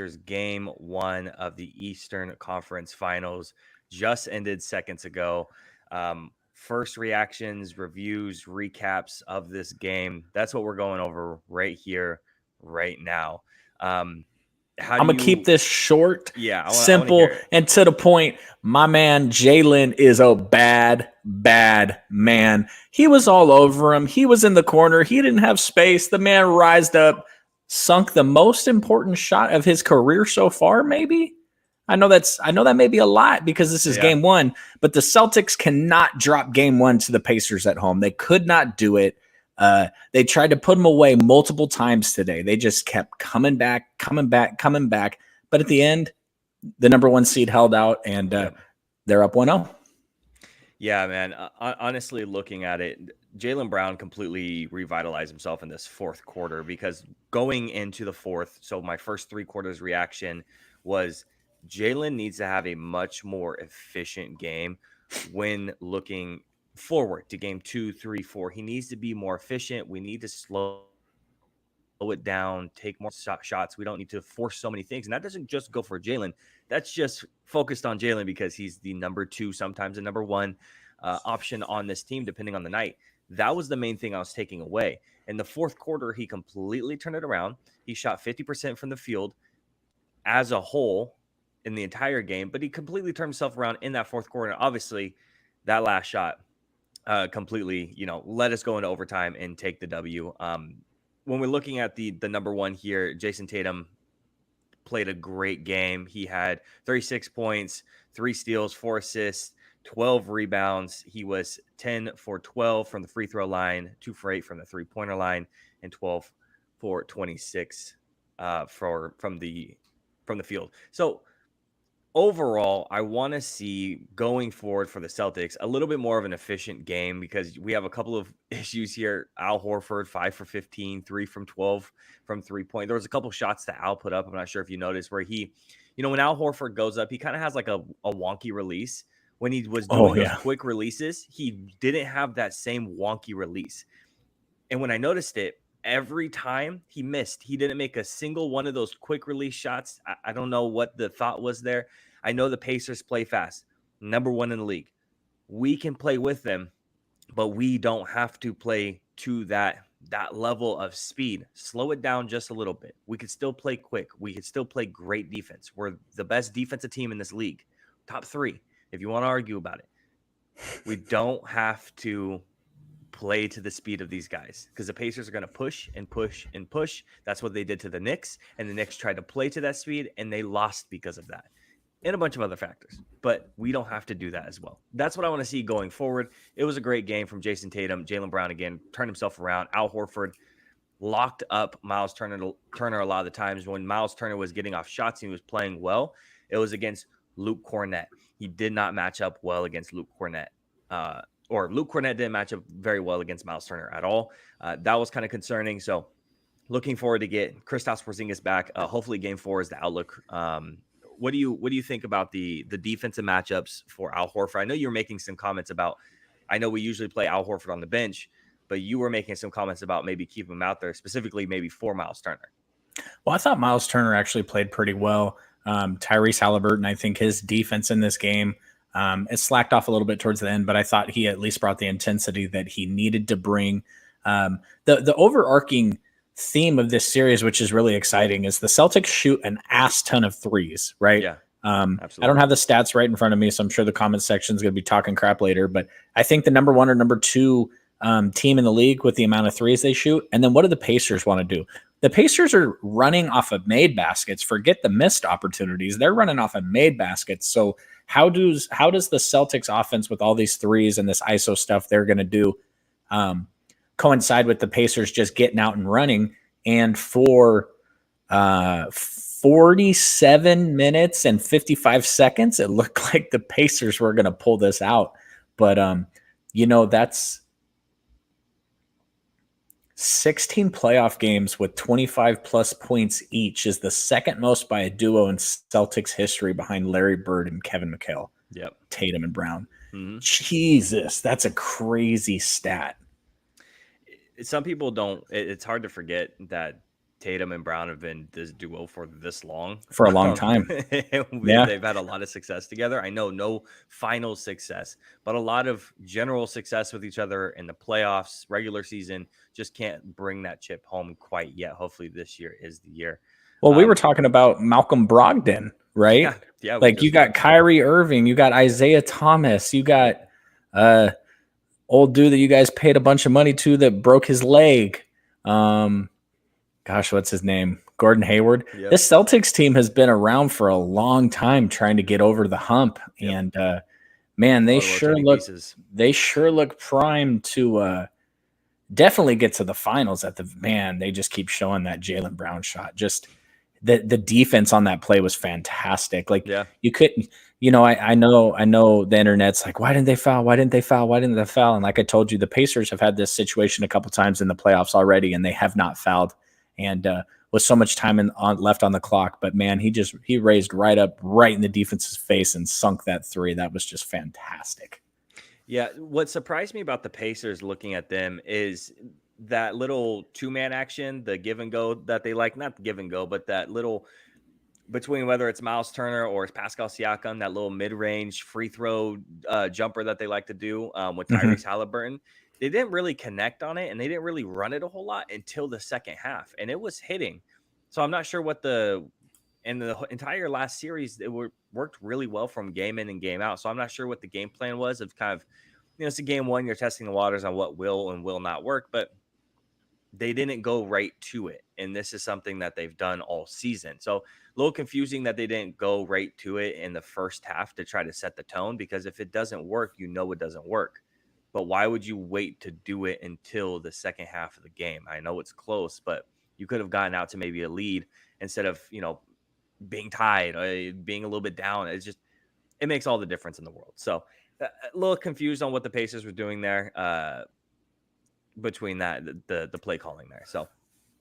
Pacers game 1 of the Eastern Conference Finals just ended seconds ago. First reactions, reviews, recaps of this game. That's what we're going over right here, right now. How I'm do going to keep you? this short, Yeah, I want to hear simple, it. and to the point. My man, Jalen, is a bad, bad man. He was all over him. He was in the corner. He didn't have space. The man rised up, sunk the most important shot of his career so far, maybe. I know that may be a lot because this is Yeah. game 1, but the Celtics cannot drop game 1 to the Pacers at home. They could not do it. They tried to put them away multiple times today. They just kept coming back. But at the end, the number 1 seed held out, and they're up 1-0. Yeah, man. Honestly, looking at it, Jaylen Brown completely revitalized himself in this fourth quarter because going into the fourth, so my first 3 quarters reaction was Jaylen needs to have a much more efficient game when looking forward to game 2, 3, 4. He needs to be more efficient. We need to slow it down, take more shots. We don't need to force so many things. And that doesn't just go for Jaylen. That's just focused on Jaylen because he's the number 2, sometimes the number 1 option on this team, depending on the night. That was the main thing I was taking away. In the fourth quarter, he completely turned it around. He shot 50% from the field as a whole in the entire game, but he completely turned himself around in that fourth quarter. Obviously, that last shot completely, let us go into overtime and take the W. When we're looking at the number 1 here, Jason Tatum played a great game. He had 36 points, 3 steals, 4 assists, 12 rebounds. He was 10 for 12 from the free throw line, 2 for 8 from the three-pointer line, and 12 for 26 from the field. So overall, I want to see going forward for the Celtics a little bit more of an efficient game because we have a couple of issues here. Al Horford, 5 for 15, 3 from 12 from 3-point. There was a couple shots that Al put up. I'm not sure if you noticed where he, when Al Horford goes up, he kind of has like a wonky release. When he was doing those quick releases, he didn't have that same wonky release. And when I noticed it, every time he missed, he didn't make a single one of those quick release shots. I don't know what the thought was there. I know the Pacers play fast, number 1 in the league. We can play with them, but we don't have to play to that level of speed. Slow it down just a little bit. We could still play quick. We could still play great defense. We're the best defensive team in this league, top 3, if you want to argue about it. We don't have to play to the speed of these guys because the Pacers are going to push and push and push. That's what they did to the Knicks, and the Knicks tried to play to that speed, and they lost because of that, and a bunch of other factors. But we don't have to do that as well. That's what I want to see going forward. It was a great game from Jason Tatum. Jaylen Brown again turned himself around. Al Horford locked up Miles Turner a lot of the times. When Miles Turner was getting off shots and he was playing well, it was against Luke Kornet. He did not match up well against Luke Kornet. Or Luke Kornet didn't match up very well against Miles Turner at all. That was kind of concerning. So looking forward to get Kristaps Porzingis back. Hopefully game 4 is the outlook. What do you think about the defensive matchups for Al Horford? I know you're making some comments about, I know we usually play Al Horford on the bench, but you were making some comments about maybe keeping him out there, specifically maybe for Miles Turner. Well, I thought Miles Turner actually played pretty well. Tyrese Halliburton, I think his defense in this game, it slacked off a little bit towards the end, but I thought he at least brought the intensity that he needed to bring. The overarching theme of this series, which is really exciting, is the Celtics shoot an ass ton of threes, right? Yeah, absolutely. I don't have the stats right in front of me, so I'm sure the comment section is going to be talking crap later, but I think the number 1 or number 2 team in the league with the amount of threes they shoot. And then what do the Pacers want to do? The Pacers are running off of made baskets. Forget the missed opportunities. They're running off of made baskets. So how does the Celtics offense with all these threes and this ISO stuff they're going to do coincide with the Pacers just getting out and running? And for 47 minutes and 55 seconds, it looked like the Pacers were going to pull this out. But, that's 16 playoff games with 25 plus points each is the second most by a duo in Celtics history behind Larry Bird and Kevin McHale. Yep. Tatum and Brown. Mm-hmm. Jesus, that's a crazy stat. Some people don't. It's hard to forget that Tatum and Brown have been this duo for this long. For a long time. Yeah. They've had a lot of success together. I know no final success, but a lot of general success with each other in the playoffs, regular season. Just can't bring that chip home quite yet. Hopefully this year is the year. Well, we were talking about Malcolm Brogdon, right? Yeah. Like you got Kyrie Irving, you got Isaiah Thomas, you got old dude that you guys paid a bunch of money to that broke his leg. Gosh, what's his name? Gordon Hayward. Yep. This Celtics team has been around for a long time trying to get over the hump. Yep. And man, they sure look primed to definitely get to the finals they just keep showing that Jaylen Brown shot. Just the defense on that play was fantastic. Like you couldn't, I know the internet's like, why didn't they foul? Why didn't they foul? Why didn't they foul? And like I told you, the Pacers have had this situation a couple times in the playoffs already, and they have not fouled. And with so much time left on the clock, but man, he raised right in the defense's face and sunk that three. That was just fantastic. Yeah, what surprised me about the Pacers looking at them is that little two-man action, the give and go that they like, not the give and go, but that little between whether it's Miles Turner or it's Pascal Siakam, that little mid-range free throw jumper that they like to do with Tyrese Halliburton. They didn't really connect on it, and they didn't really run it a whole lot until the second half, and it was hitting. So I'm not sure what the entire last series, it worked really well from game in and game out. So I'm not sure what the game plan was of kind of, it's a game one, you're testing the waters on what will and will not work, but they didn't go right to it. And this is something that they've done all season. So a little confusing that they didn't go right to it in the first half to try to set the tone, because if it doesn't work, it doesn't work. But why would you wait to do it until the second half of the game? I know it's close, but you could have gotten out to maybe a lead instead of, being tied or being a little bit down. It makes all the difference in the world. So a little confused on what the Pacers were doing there between that, the play calling there. So,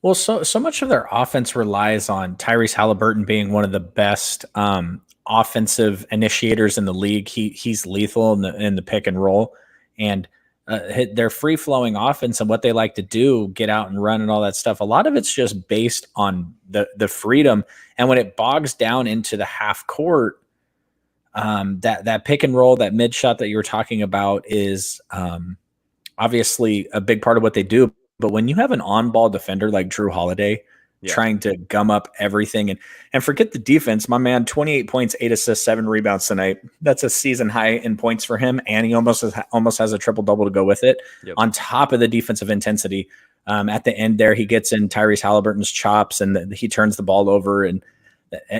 well, so much of their offense relies on Tyrese Halliburton being one of the best offensive initiators in the league. He's lethal in the pick and roll. And their free-flowing offense and what they like to do, get out and run and all that stuff, a lot of it's just based on the freedom. And when it bogs down into the half court, that pick and roll, that mid shot that you were talking about is obviously a big part of what they do. But when you have an on-ball defender like Drew Holiday trying to gum up everything and forget the defense, my man, 28 points, 8 assists, 7 rebounds tonight. That's a season high in points for him, and he almost has a triple-double to go with it. Yep. On top of the defensive intensity, at the end there, he gets in Tyrese Halliburton's chops, and he turns the ball over. And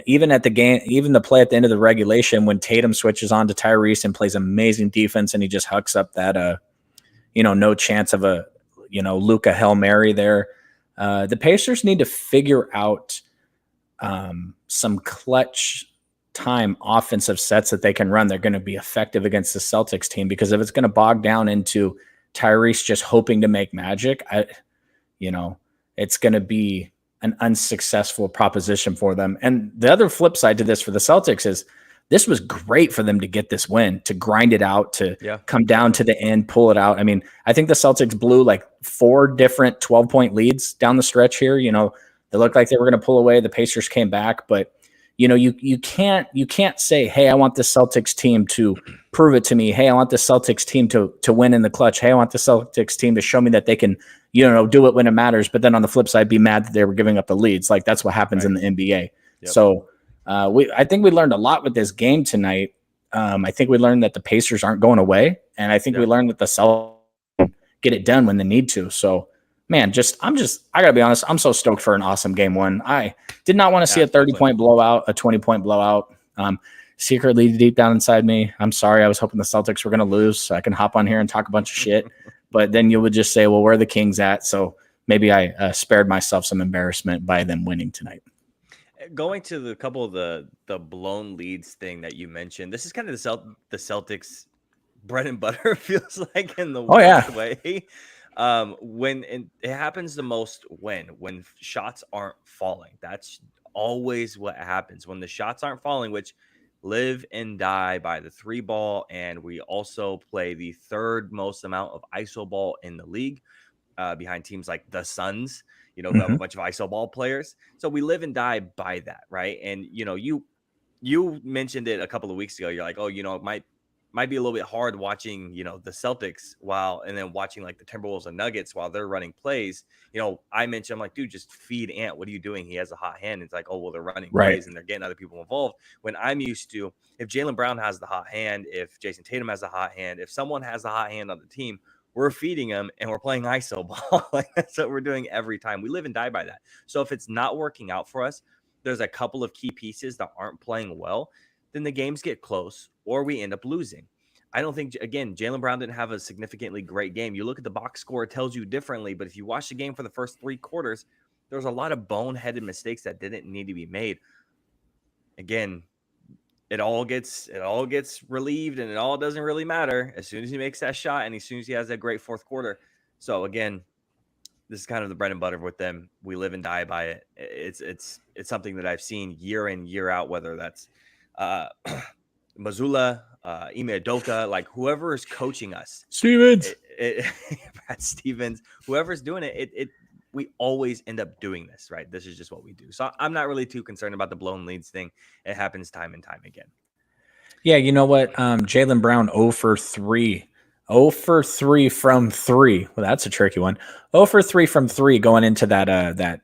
even at the game, even the play at the end of the regulation, when Tatum switches on to Tyrese and plays amazing defense, and he just hucks up that, no chance of a, Luka Hail Mary there. The Pacers need to figure out some clutch time offensive sets that they can run. They're going to be effective against the Celtics team, because if it's going to bog down into Tyrese just hoping to make magic, it's going to be an unsuccessful proposition for them. And the other flip side to this for the Celtics is this was great for them to get this win, to grind it out, to come down to the end, pull it out. I mean, I think the Celtics blew like 4 different 12-point leads down the stretch here. They looked like they were going to pull away. The Pacers came back, but you can't say, hey, I want the Celtics team to prove it to me. Hey, I want the Celtics team to win in the clutch. Hey, I want the Celtics team to show me that they can, do it when it matters. But then on the flip side, be mad that they were giving up the leads. Like that's what happens in the NBA. Yep. So I think we learned a lot with this game tonight. I think we learned that the Pacers aren't going away, and I think we learned that the Celtics get it done when they need to. So, man, I gotta be honest, I'm so stoked for an awesome game one. I did not want to see a 30-point blowout, a 20-point blowout. Secretly, deep down inside me, I'm sorry. I was hoping the Celtics were going to lose so I can hop on here and talk a bunch of shit. But then you would just say, well, where are the Kings at? So maybe I spared myself some embarrassment by them winning tonight. Going to the couple of the blown leads thing that you mentioned, this is kind of the Celtics bread and butter, feels like, in the worst way. When it happens the most when shots aren't falling. That's always what happens when the shots aren't falling, which live and die by the 3 ball. And we also play the 3rd most amount of ISO ball in the league, behind teams like the Suns. who have a bunch of ISO ball players. So we live and die by that, right? And you mentioned it a couple of weeks ago. You're like, oh, it might be a little bit hard watching, the Celtics and then watching like the Timberwolves and Nuggets while they're running plays. I mentioned, I'm like, dude, just feed Ant. What are you doing? He has a hot hand. It's like, oh, well, they're running plays and they're getting other people involved. When I'm used to, if Jaylen Brown has the hot hand, if Jason Tatum has the hot hand, if someone has the hot hand on the team, we're feeding them and we're playing ISO ball. Like, that's what we're doing every time. We live and die by that. So if it's not working out for us, there's a couple of key pieces that aren't playing well, then the games get close or we end up losing. I don't think, again, Jaylen Brown didn't have a significantly great game. You look at the box score, it tells you differently. But if you watch the game for the first 3 quarters, there was a lot of boneheaded mistakes that didn't need to be made. Again, it all gets relieved and it all doesn't really matter as soon as he makes that shot and as soon as he has that great fourth quarter. So again, this is kind of the bread and butter with them. We live and die by it. It's something that I've seen year in, year out, whether that's Mazzulla, Ime Udoka, like whoever is coaching us. Stevens. Brad Stevens, whoever's doing it, we always end up doing this, right? This is just what we do. So I'm not really too concerned about the blown leads thing. It happens time and time again. Yeah, you know what? Jaylen Brown 0 for 3. 0 for 3 from 3. Well, that's a tricky one. 0 for 3 from 3 going into that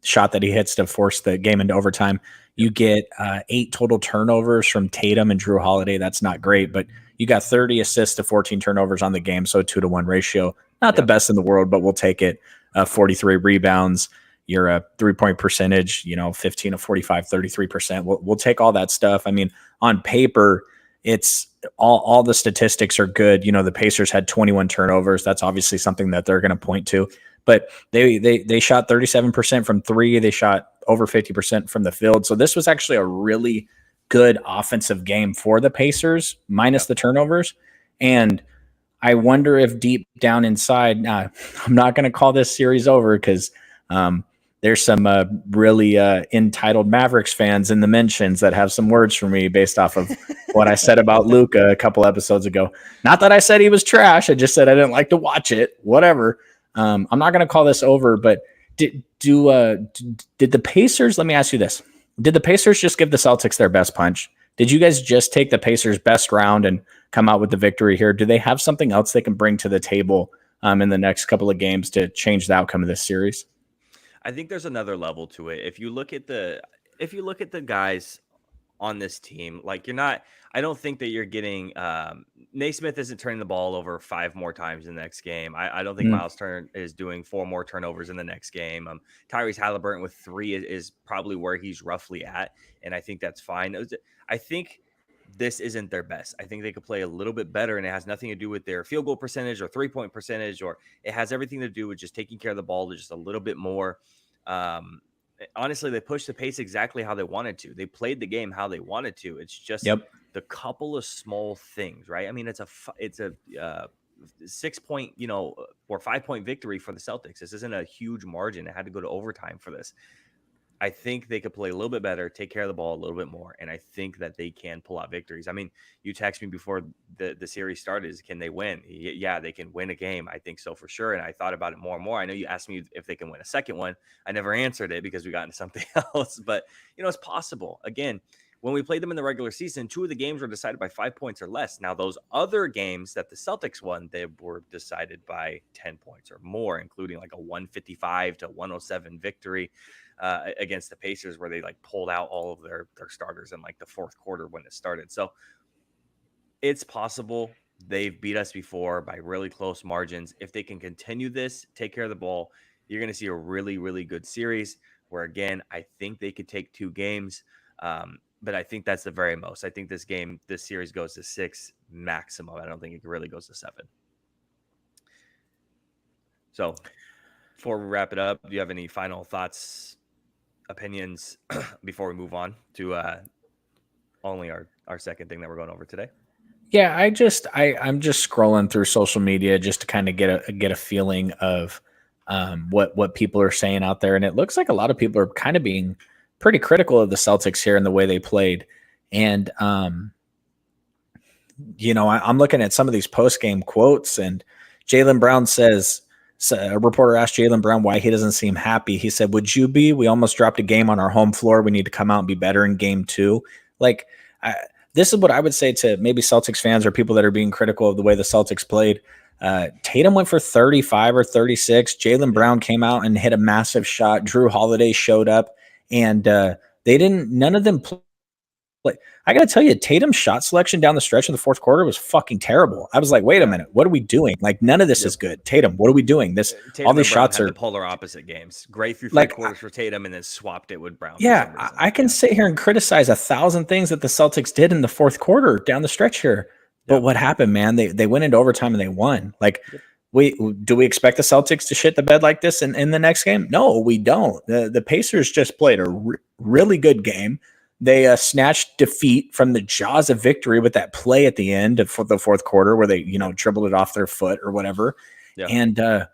shot that he hits to force the game into overtime. You get 8 total turnovers from Tatum and Drew Holiday. That's not great, but you got 30 assists to 14 turnovers on the game, so a 2-to-1 ratio. Not the best in the world, but we'll take it. 43 rebounds. Your 3-point percentage, 15 of 45, 33%. We'll take all that stuff. I mean, on paper, it's all the statistics are good. The Pacers had 21 turnovers. That's obviously something that they're going to point to. But they shot 37% from 3. They shot over 50% from the field. So this was actually a really good offensive game for the Pacers, minus the turnovers. And I wonder if deep down inside, I'm not going to call this series over because there's some really entitled Mavericks fans in the mentions that have some words for me based off of what I said about Luka a couple episodes ago. Not that I said he was trash. I just said I didn't like to watch it. Whatever. I'm not going to call this over, but did the Pacers, let me ask you this. Did the Pacers just give the Celtics their best punch? Did you guys just take the Pacers' best round and come out with the victory here? Do they have something else they can bring to the table in the next couple of games to change the outcome of this series? I think there's another level to it. If you look at the guys on this team, like I don't think that you're getting Naismith isn't turning the ball over 5 more times in the next game. I don't think Miles Turner is doing 4 more turnovers in the next game. Tyrese Halliburton with 3 is probably where he's roughly at, and I think that's fine. I think this isn't their best. I think they could play a little bit better, and it has nothing to do with their field goal percentage or 3-point percentage, or it has everything to do with just taking care of the ball just a little bit more. Honestly, they pushed the pace exactly how they wanted to. They played the game how they wanted to. It's just the couple of small things, right? I mean, it's a 6-point, or 5-point victory for the Celtics. This isn't a huge margin. It had to go to overtime for this. I think they could play a little bit better, take care of the ball a little bit more, and I think that they can pull out victories. I mean, you texted me before the series started, can they win? Yeah, they can win a game. I think so for sure, and I thought about it more and more. I know you asked me if they can win a second one. I never answered it because we got into something else, but, it's possible. Again, when we played them in the regular season, 2 of the games were decided by 5 points or less. Now, those other games that the Celtics won, they were decided by 10 points or more, including like a 155-107 victory against the Pacers, where they pulled out all of their starters in the fourth quarter when it started. So it's possible. They've beat us before by really close margins. If they can continue this, take care of the ball, you're going to see a really, really good series where, again, I think they could take 2 games. But I think that's the very most. I think this series goes to 6 maximum. I don't think it really goes to 7. So before we wrap it up, do you have any final thoughts, opinions before we move on to only our second thing that we're going over today? Yeah, I'm just scrolling through social media just to kind of get a feeling of what people are saying out there, and it looks like a lot of people are kind of being pretty critical of the Celtics here and the way they played. And I'm looking at some of these post-game quotes, and Jaylen Brown says So a reporter asked Jaylen Brown why he doesn't seem happy. He said, "Would you be? We almost dropped a game on our home floor. We need to come out and be better in game 2." Like, this is what I would say to maybe Celtics fans or people that are being critical of the way the Celtics played. Tatum went for 35 or 36. Jaylen Brown came out and hit a massive shot. Drew Holiday showed up, and none of them play. I got to tell you, Tatum's shot selection down the stretch in the fourth quarter was fucking terrible. I was like, wait a minute, what are we doing? Like, none of this is good. Tatum, what are we doing? Tatum all these and Brown shots had are the polar opposite games. Great through 3 like, quarters for Tatum, and then swapped it with Brown. Yeah, I can sit here and criticize 1,000 things that the Celtics did in the fourth quarter down the stretch here. But what happened, man? They went into overtime and they won. Like, do we expect the Celtics to shit the bed like this in the next game? No, we don't. The Pacers just played a really good game. They snatched defeat from the jaws of victory with that play at the end of the fourth quarter where they, dribbled it off their foot or whatever. Yeah. And, I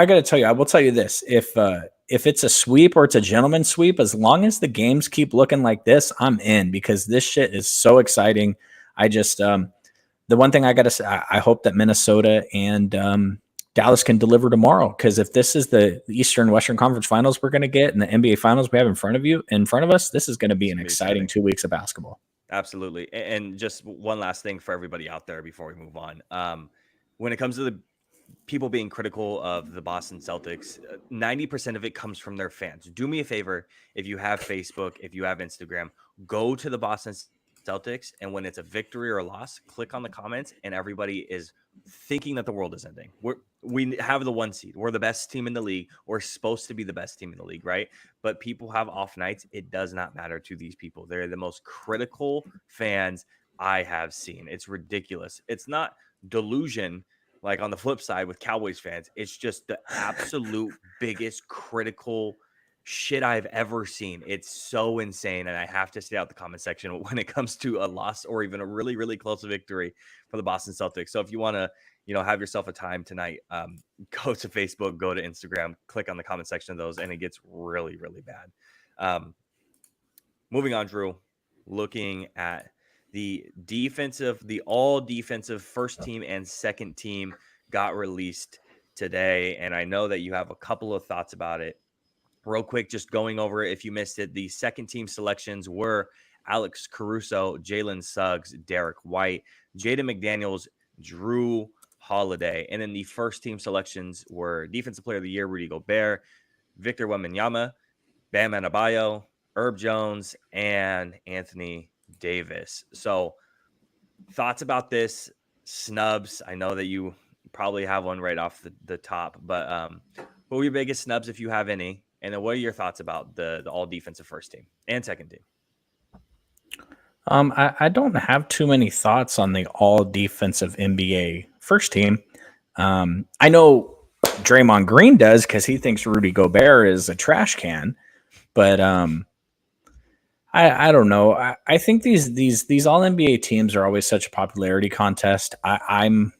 got to tell you, I will tell you this. If it's a sweep or it's a gentleman's sweep, as long as the games keep looking like this, I'm in, because this shit is so exciting. I just, the one thing I got to say, I hope that Minnesota and Dallas can deliver tomorrow, because if this is the Eastern Western Conference Finals we're going to get and the NBA Finals we have in front of us, this is going to be an exciting 2 weeks of basketball. Absolutely. And just one last thing for everybody out there before we move on. When it comes to the people being critical of the Boston Celtics, 90% of it comes from their fans. Do me a favor, if you have Facebook, if you have Instagram, go to the Boston Celtics, and when it's a victory or a loss, click on the comments, and everybody is thinking that the world is ending. We have the 1 seed. We're the best team in the league. We're supposed to be the best team in the league, right? But people have off nights. It does not matter to these people. They're the most critical fans I have seen. It's ridiculous. It's not delusion like on the flip side with Cowboys fans. It's just the absolute biggest critical shit I've ever seen. It's so insane. And I have to stay out the comment section when it comes to a loss or even a really, really close victory for the Boston Celtics. So if you want to, have yourself a time tonight, go to Facebook, go to Instagram, click on the comment section of those, and it gets really, really bad. Moving on, Drew, looking at the all defensive first team and second team got released today. And I know that you have a couple of thoughts about it. Real quick, just going over it if you missed it. The second team selections were Alex Caruso, Jalen Suggs, Derek White, Jaden McDaniels, Drew Holiday. And then the first team selections were Defensive Player of the Year, Rudy Gobert, Victor Wembanyama, Bam Adebayo, Herb Jones, and Anthony Davis. So thoughts about this, snubs? I know that you probably have one right off the top, but what were your biggest snubs, if you have any? And then what are your thoughts about the all defensive first team and second team? I don't have too many thoughts on the all defensive NBA first team. I know Draymond Green does, because he thinks Rudy Gobert is a trash can, but I don't know. I think these all NBA teams are always such a popularity contest. I'm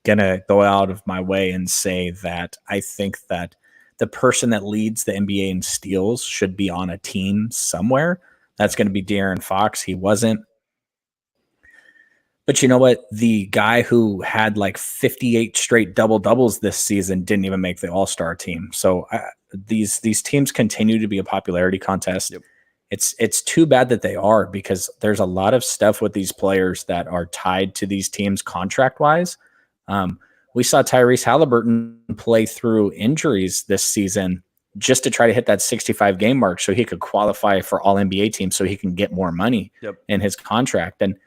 gonna go out of my way and say that I think that the person that leads the NBA in steals should be on a team somewhere. That's going to be De'Aaron Fox. He wasn't. But you know what? The guy who had like 58 straight double-doubles this season didn't even make the All-Star team. So these teams continue to be a popularity contest. Yep. It's too bad that they are, because there's a lot of stuff with these players that are tied to these teams contract-wise. We saw Tyrese Halliburton play through injuries this season just to try to hit that 65 game mark so he could qualify for all NBA teams, so he can get more money in his contract. And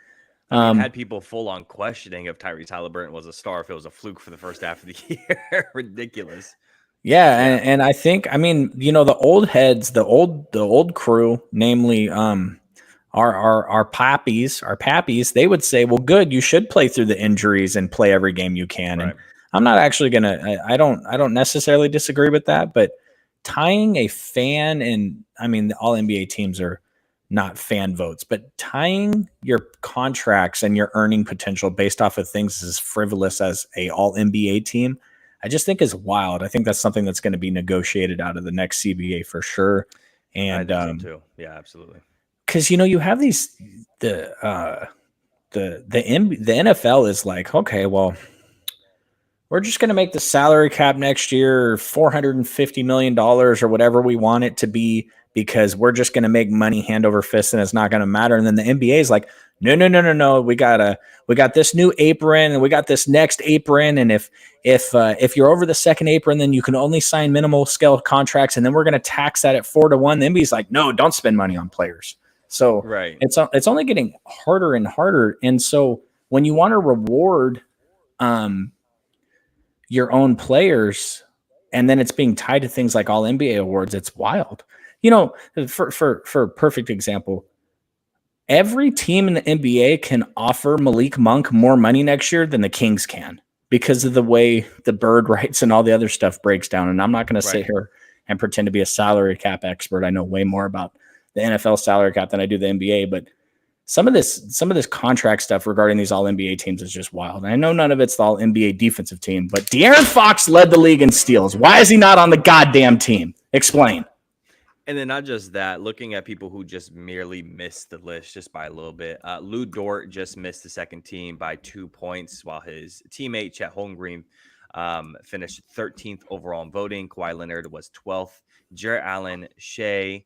had people full on questioning if Tyrese Halliburton was a star, if it was a fluke for the first half of the year. Ridiculous. Yeah. And I think, the old heads, the old crew, namely, our pappies, they would say, well, good, you should play through the injuries and play every game you can. Right. And I'm not actually I don't necessarily disagree with that, but tying a fan, and the all NBA teams are not fan votes, but tying your contracts and your earning potential based off of things as frivolous as a all NBA team, I just think is wild. I think that's something that's going to be negotiated out of the next CBA for sure. And I think so too. Yeah, absolutely. Because you have these the NFL is like, okay, well, we're just going to make the salary cap next year $450 million or whatever we want it to be, because we're just going to make money hand over fist and it's not going to matter. And then the NBA is like, no. We got this new apron and we got this next apron. And if you're over the second apron, then you can only sign minimal scale contracts. And then we're going to tax that at 4-1. The NBA is like, no, don't spend money on players. So right. It's only getting harder and harder. And so when you want to reward your own players, and then it's being tied to things like all NBA awards, it's wild. You know, for a perfect example, every team in the NBA can offer Malik Monk more money next year than the Kings can, because of the way the bird rights and all the other stuff breaks down. And I'm not going to sit here and pretend to be a salary cap expert. I know way more about the NFL salary cap than I do the NBA, but some of this contract stuff regarding these all NBA teams is just wild. And I know none of it's the all NBA defensive team, but De'Aaron Fox led the league in steals. Why is he not on the goddamn team? Explain. And then not just that, looking at people who just merely missed the list just by a little bit. Lou Dort just missed the second team by 2 points, while his teammate Chet Holmgren finished 13th overall in voting. Kawhi Leonard was 12th. Jarrett Allen, Shea,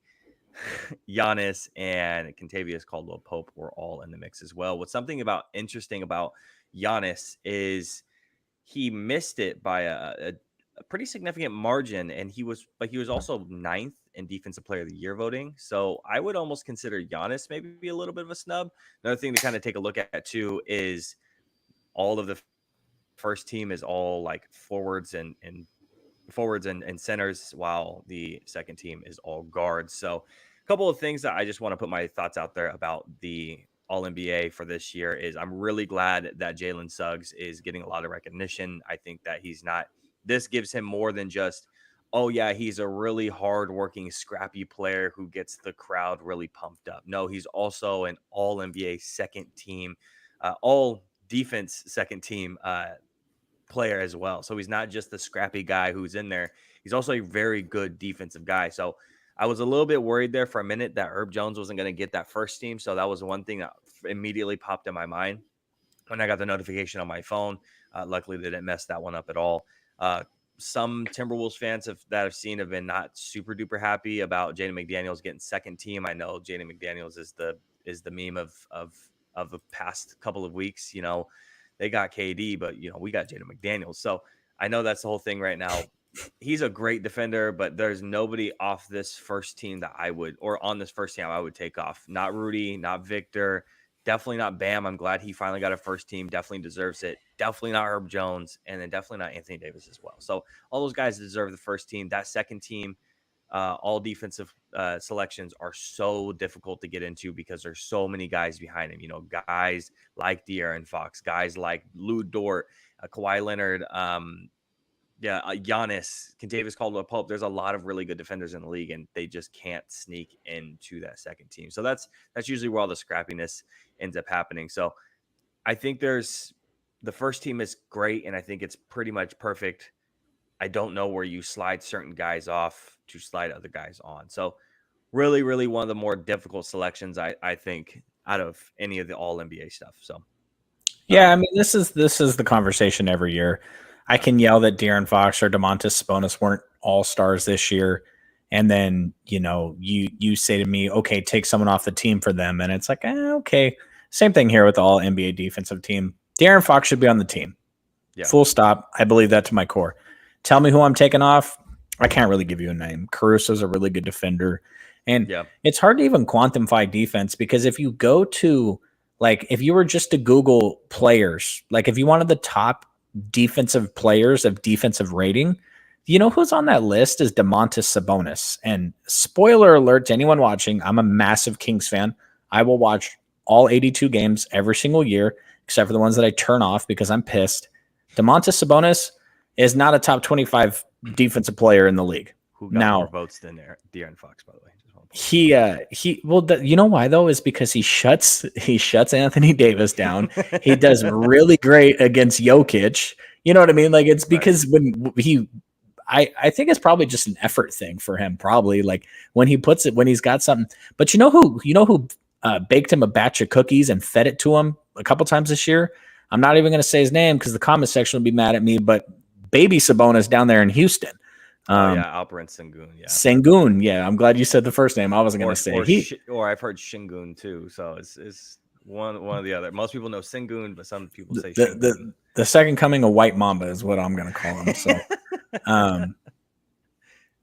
Giannis, and Kentavious Caldwell-Pope were all in the mix as well. What's something interesting about Giannis is he missed it by a pretty significant margin, and he was also 9th in Defensive Player of the Year voting. So I would almost consider Giannis maybe be a little bit of a snub. Another thing to kind of take a look at too is all of the first team is all like forwards and centers, while the second team is all guards. So a couple of things that I just want to put my thoughts out there about the All-NBA for this year is I'm really glad that Jalen Suggs is getting a lot of recognition. I think that this gives him more than just, oh yeah, he's a really hardworking, scrappy player who gets the crowd really pumped up. No, he's also an All-NBA second team, all defense second team player as well. So he's not just the scrappy guy who's in there. He's also a very good defensive guy. So I was a little bit worried there for a minute that Herb Jones wasn't going to get that first team. So that was one thing that immediately popped in my mind when I got the notification on my phone. Luckily, they didn't mess that one up at all. Some Timberwolves fans that I've seen have been not super duper happy about Jaden McDaniels getting second team. I know Jaden McDaniels is the meme of the past couple of weeks. You know, they got KD, but you know, we got Jaden McDaniels. So I know that's the whole thing right now. He's a great defender, but there's nobody off this first team on this first team I would take off. Not Rudy, not Victor, definitely not Bam. I'm glad he finally got a first team. Definitely deserves it. Definitely not Herb Jones, and then definitely not Anthony Davis as well. So all those guys deserve the first team. That second team, all defensive selections are so difficult to get into because there's so many guys behind him. You know, guys like De'Aaron Fox, guys like Lou Dort, Kawhi Leonard, Giannis, Kentavious Caldwell-Pope. There's a lot of really good defenders in the league, and they just can't sneak into that second team. So that's usually where all the scrappiness ends up happening. So I think the first team is great, and I think it's pretty much perfect. I don't know where you slide certain guys off to slide other guys on. So really, really one of the more difficult selections, I think, out of any of the All-NBA stuff. So yeah, I mean, this is the conversation every year. I can yell that De'Aaron Fox or Domantas Sabonis weren't all-stars this year, and then, you know, you say to me, okay, take someone off the team for them, and it's like, okay. Same thing here with the all-NBA defensive team. De'Aaron Fox should be on the team. Yeah. Full stop. I believe that to my core. Tell me who I'm taking off. I can't really give you a name. Caruso's a really good defender. And it's hard to even quantify defense, because if you go to, like, if you were just to Google players, like if you wanted the top defensive players of defensive rating, you know who's on that list is Domantas Sabonis. And spoiler alert to anyone watching, I'm a massive Kings fan. I will watch all 82 games every single year, except for the ones that I turn off because I'm pissed. Domantas Sabonis is not a top 25 defensive player in the league. Who got more votes than De'Aaron Fox, by the way? You know why though? Is because he shuts Anthony Davis down. He does really great against Jokic. You know what I mean? Like, it's because I think it's probably just an effort thing for him. Probably like when he's got something. But you know who baked him a batch of cookies and fed it to him a couple times this year? I'm not even going to say his name because the comment section will be mad at me, but baby Sabonis down there in Houston. Alperen Sengun. Yeah. Sengun. Yeah. I'm glad you said the first name. I wasn't going to say or I've heard Shingun too. So it's one or the other. Most people know Sengun, but some people say Shingun. The second coming of White Mamba is what I'm going to call him. So,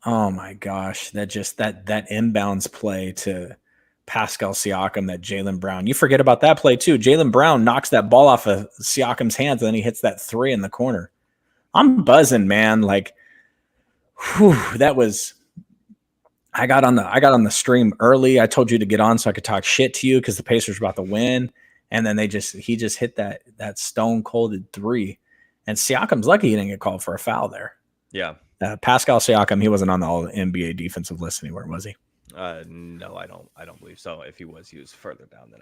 oh my gosh, that inbounds play to Pascal Siakam, that Jaylen Brown. You forget about that play too. Jaylen Brown knocks that ball off of Siakam's hands, and then he hits that three in the corner. I'm buzzing, man. Like, that was. I got on the stream early. I told you to get on so I could talk shit to you because the Pacers were about to win, and then he just hit that stone colded three, and Siakam's lucky he didn't get called for a foul there. Yeah, Pascal Siakam, he wasn't on the All NBA defensive list anywhere, was he? No, I don't believe so. If he was further down than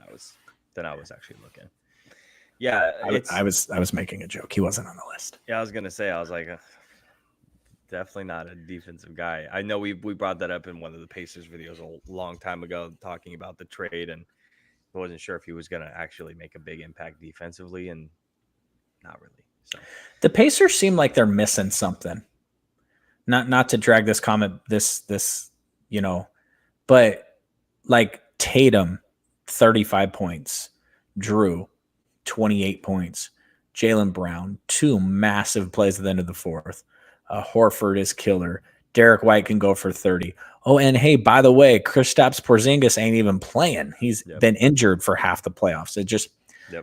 I was actually looking. Yeah, I was making a joke. He wasn't on the list. Yeah, I was gonna say, I was like, definitely not a defensive guy. I know we brought that up in one of the Pacers videos a long time ago, talking about the trade, and I wasn't sure if he was gonna actually make a big impact defensively, and not really. So the Pacers seem like they're missing something. Not to drag this comment, this but like Tatum, 35 points, Drew, 28 points, Jaylen Brown, 2 massive plays at the end of the fourth. Horford is killer. Derek White can go for 30. Oh, and hey, by the way, Kristaps Porzingis ain't even playing. He's been injured for half the playoffs.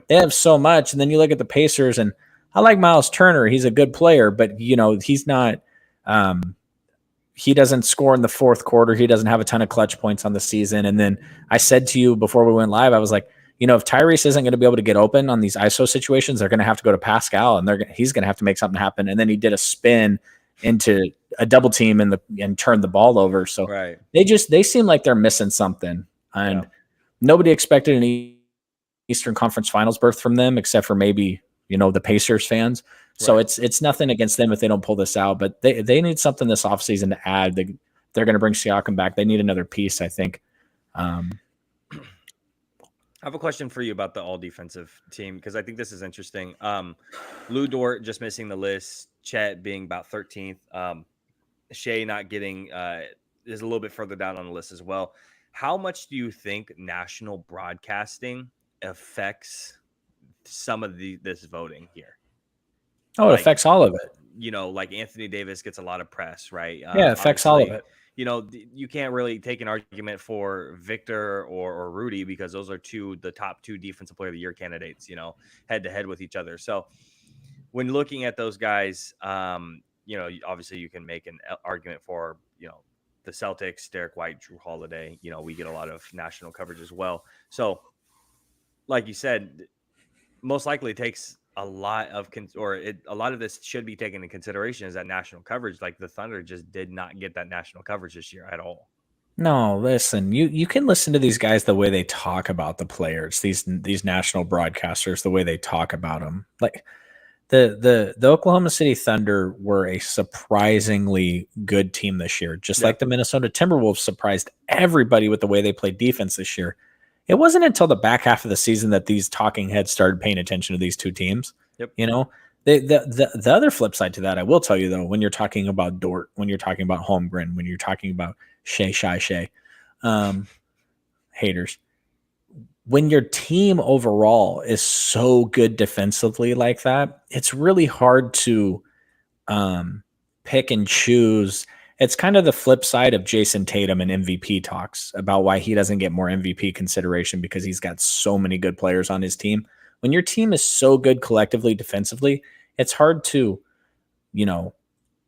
They have so much. And then you look at the Pacers, and I like Miles Turner. He's a good player, but he's not. He doesn't score in the fourth quarter. He doesn't have a ton of clutch points on the season. And then I said to you before we went live, I was like, if Tyrese isn't going to be able to get open on these ISO situations, they're going to have to go to Pascal, and he's going to have to make something happen. And then he did a spin into a double team and turned the ball over. So they seem like they're missing something. And nobody expected an Eastern Conference Finals berth from them, except for maybe, the Pacers fans. So it's nothing against them if they don't pull this out, but they need something this offseason to add. They're going to bring Siakam back. They need another piece, I think. I have a question for you about the all defensive team, because I think this is interesting. Lou Dort just missing the list, Chet being about 13th, Shea not getting is a little bit further down on the list as well. How much do you think national broadcasting affects some of this voting here? Oh, it affects all of it. Like Anthony Davis gets a lot of press, right? Yeah, it affects all of it. You can't really take an argument for Victor or Rudy, because those are the top 2 defensive player of the year candidates, head to head with each other. So when looking at those guys, obviously you can make an argument for, the Celtics, Derek White, Drew Holiday. We get a lot of national coverage as well. So like you said, most likely it takes a lot of this should be taken into consideration, is that national coverage. Like the Thunder just did not get that national coverage this year at all. No, listen, you can listen to these guys, the way they talk about the players, these national broadcasters, the way they talk about them. Like the Oklahoma City Thunder were a surprisingly good team this year, just like the Minnesota Timberwolves surprised everybody with the way they played defense this year. It wasn't until the back half of the season that these talking heads started paying attention to these two teams. The other flip side to that, I will tell you though, when you're talking about Dort, when you're talking about Holmgren, when you're talking about Shea, haters, when your team overall is so good defensively like that, it's really hard to pick and choose. It's kind of the flip side of Jason Tatum and MVP talks about why he doesn't get more MVP consideration, because he's got so many good players on his team. When your team is so good collectively defensively, it's hard to,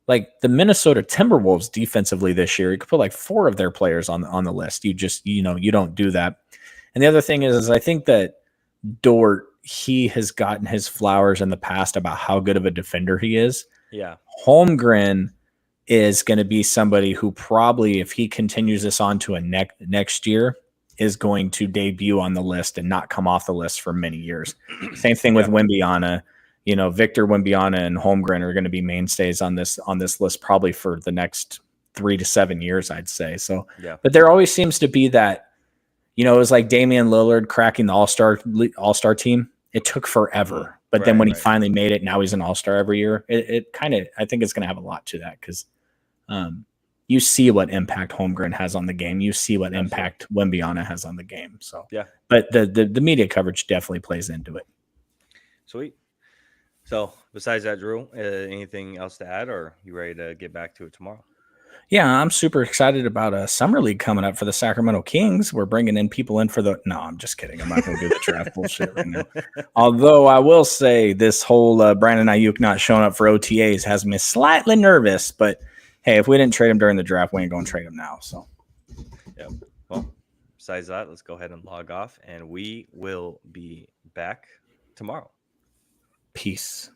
like the Minnesota Timberwolves defensively this year, you could put like 4 of their players on the list. You just, you don't do that. And the other thing is I think that Dort, he has gotten his flowers in the past about how good of a defender he is. Yeah. Holmgren is going to be somebody who probably, if he continues this on to a next year, is going to debut on the list and not come off the list for many years. Same thing with Wembanyama. Victor Wembanyama and Holmgren are going to be mainstays on this list probably for the next 3 to 7 years, I'd say. So, but there always seems to be that, it was like Damian Lillard cracking the all-star team. It took forever. But then when he Right. finally made it, now he's an all-star every year. It kind of, I think it's going to have a lot to that because you see what impact Holmgren has on the game. You see what impact Wembyana has on the game. So yeah, but the media coverage definitely plays into it. Sweet. So besides that, Drew, anything else to add, or you ready to get back to it tomorrow? Yeah, I'm super excited about a summer league coming up for the Sacramento Kings. We're bringing in people in for no, I'm just kidding. I'm not going to do the draft bullshit right now. Although I will say this whole Brandon Ayuk not showing up for OTAs has me slightly nervous. But hey, if we didn't trade him during the draft, we ain't going to trade him now. So, yeah. Well, besides that, let's go ahead and log off, and we will be back tomorrow. Peace.